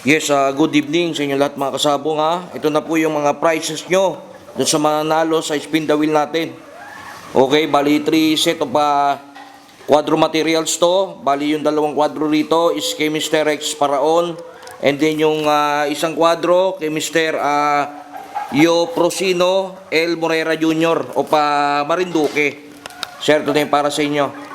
Yes, good evening sa inyo lahat mga kasabong ha. Ito na po yung mga prices nyo dun sa mananalo sa spin the wheel natin. Okay, bali 3 set of quadro materials to. Bali yung dalawang quadro rito is kay Mr. Rex Paraon. And then yung isang quadro kay Mr. Yo Procino L. Morera Jr. o Marinduque. Sir, ito na yung para sa inyo.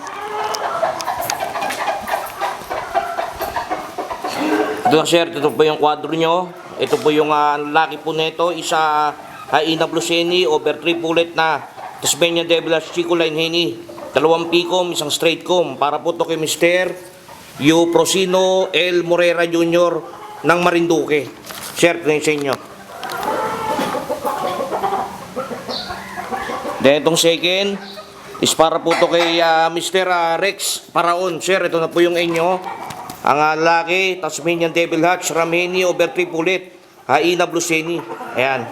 Ito na sir, ito po yung quadro nyo. Ito po yung laki po nito. Isa Haina Bluseni over 3 bullet na Tasmanian Devil Chico Line Henny. 2 picom, isang straight comb. Para po ito kay Mr. Yu Procino L. Morera Jr. ng Marinduque. Sir, ito na yung sa inyo. Then itong second is para po ito kay Mr. Rex Paraon. Sir, ito na po yung inyo. Ang laki, Tasmanian Devil Hatch, Rameni, over 3 bullet, Haina Bluseni. Ayan.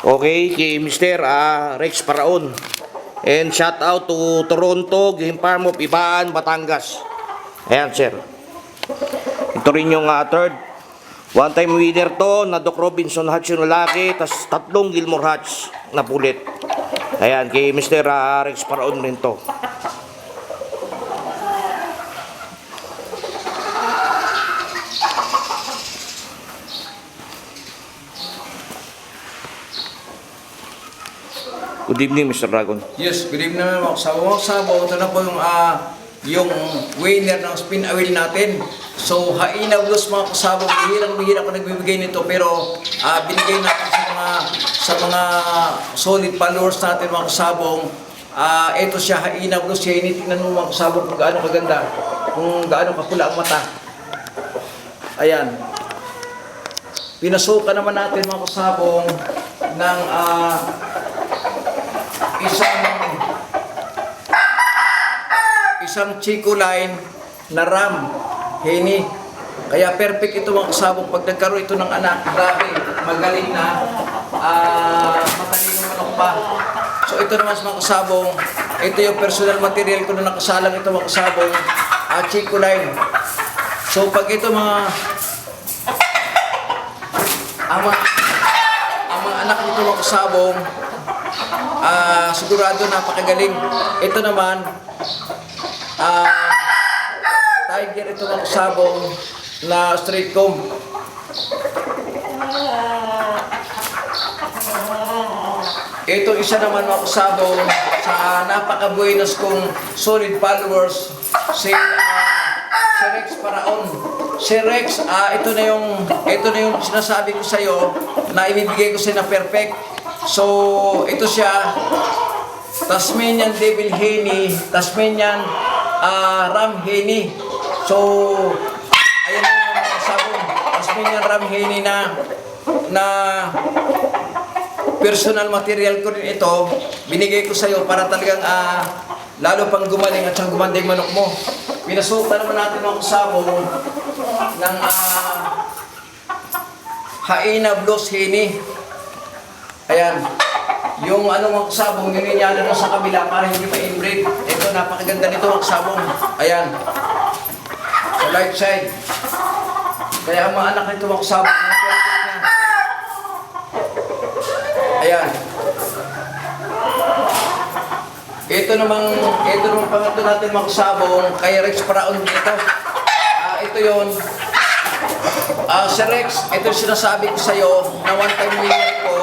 Okay, kay Mr. Rex Paraon. And shout out to Toronto, Game Farm of Ibaan, Batangas. Ayan, sir. Ito rin yung third. One time winner to, na Doc Robinson Hatch yung lalaki, tas 3 Gilmore Hatch na bullet. Ayan, kay Mr. Rex Paraon rin to. Good evening, Mr. Dragon. Yes, good evening mga kasabong. Ito na po yung winner ng spin wheel natin. So, Haina Blues mga kasabong. Bihirang ko nagbibigay nito pero binigay natin sa mga solid followers natin mga kasabong. Ito siya, Haina Blues. Tingnan mo mga kasabong kung gaano kaganda, kung gaano kapula ang mata. Ayan. Pinasukan naman natin mga kasabong ng isang Chico Line na Ram Henny. Kaya perfect ito mga kasabong pag nagkaroon ito ng anak. Grabe, magaling na mataling manok pa. So ito naman mga kasabong, ito yung personal material ko na nakasalang ito mga kasabong, Chico Line. So pag ito ang mga anak nito mga kasabong, sigurado napakagaling. Ito naman Tiger, ito ng sabong na straight comb. Ito isa naman mga sabong sa napaka-buenos kong solid followers, si Rex Paraon. Si Rex, ito na yung sinasabi ko sa iyo na ibibigay ko sa na perfect. So, ito siya, Tasmanian Devil Henny, Tasmanian Ram Henny. So, ayan yung sabon, Tasmanian Ram Henny na personal material ko rin ito. Binigay ko sa iyo para talagang lalo pang gumaling at siyang gumanda yung manok mo. Pinasukan naman natin ang sabon ng Haina Blues Henny. Ayan. Yung mga sabong, yun niya na sa kabila para hindi ma-inbreed. Ito, napakaganda nito ang sabong. Ayan. Sa right side. Kaya ang mga anak nito ang sabong, perfect na. Ayan. Ito namang pangatlo natin mga sabong, kay Rex Paraon dito. Ito yun. Si Rex, ito yung sinasabi ko sa'yo na one time winner ko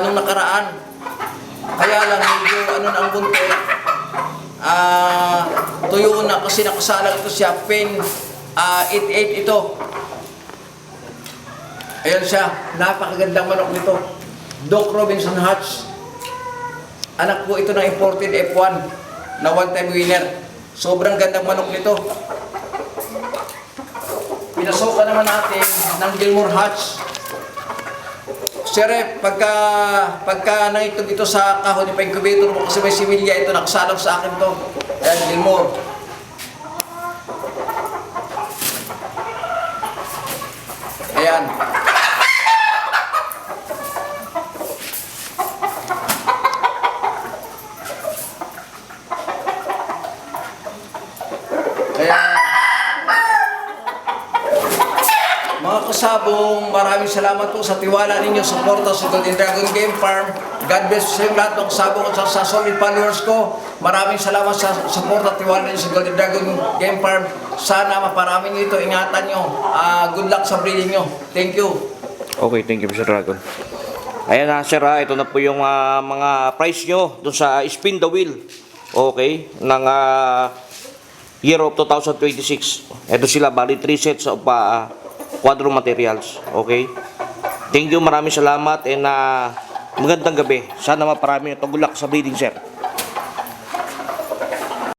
nung nakaraan. Kaya lang medyo na ang buntot. Tuyo na kasi nakasalang ito siya. Pin 88 ito. Ayan siya. Napakagandang manok nito. Doc Robinson Hatch. Anak po ito ng imported F1 na one time winner. Sobrang gandang manok nito. Pinasukan naman natin ng Gilmore Hatch. Sir, pagka naitog ito sa kahon ni pa-incubator mo kasi may similya ito, nakasalang sa akin to. Ayan, Gilmore. Ayan. Kaya Mga kasabong, maraming salamat po sa tiwala ninyo, suporta sa Golden Dragon Game Farm. God bless sa inyo lahat ng kasabong at sa solid followers ko. Maraming salamat sa suporta at tiwala ninyo sa Golden Dragon Game Farm. Sana maparami nyo ito, ingatan nyo. Good luck sa breeding nyo. Thank you. Okay, thank you, Mr. Dragon. Ayan na, sir, ito na po yung mga price nyo dun sa spin the wheel. Okay, ng year of 2026. Ito sila, bali 3 sets of quadro materials. Okay, thank you, maraming salamat, and magandang gabi. Sana maparami ito. Good luck sa breeding, sir.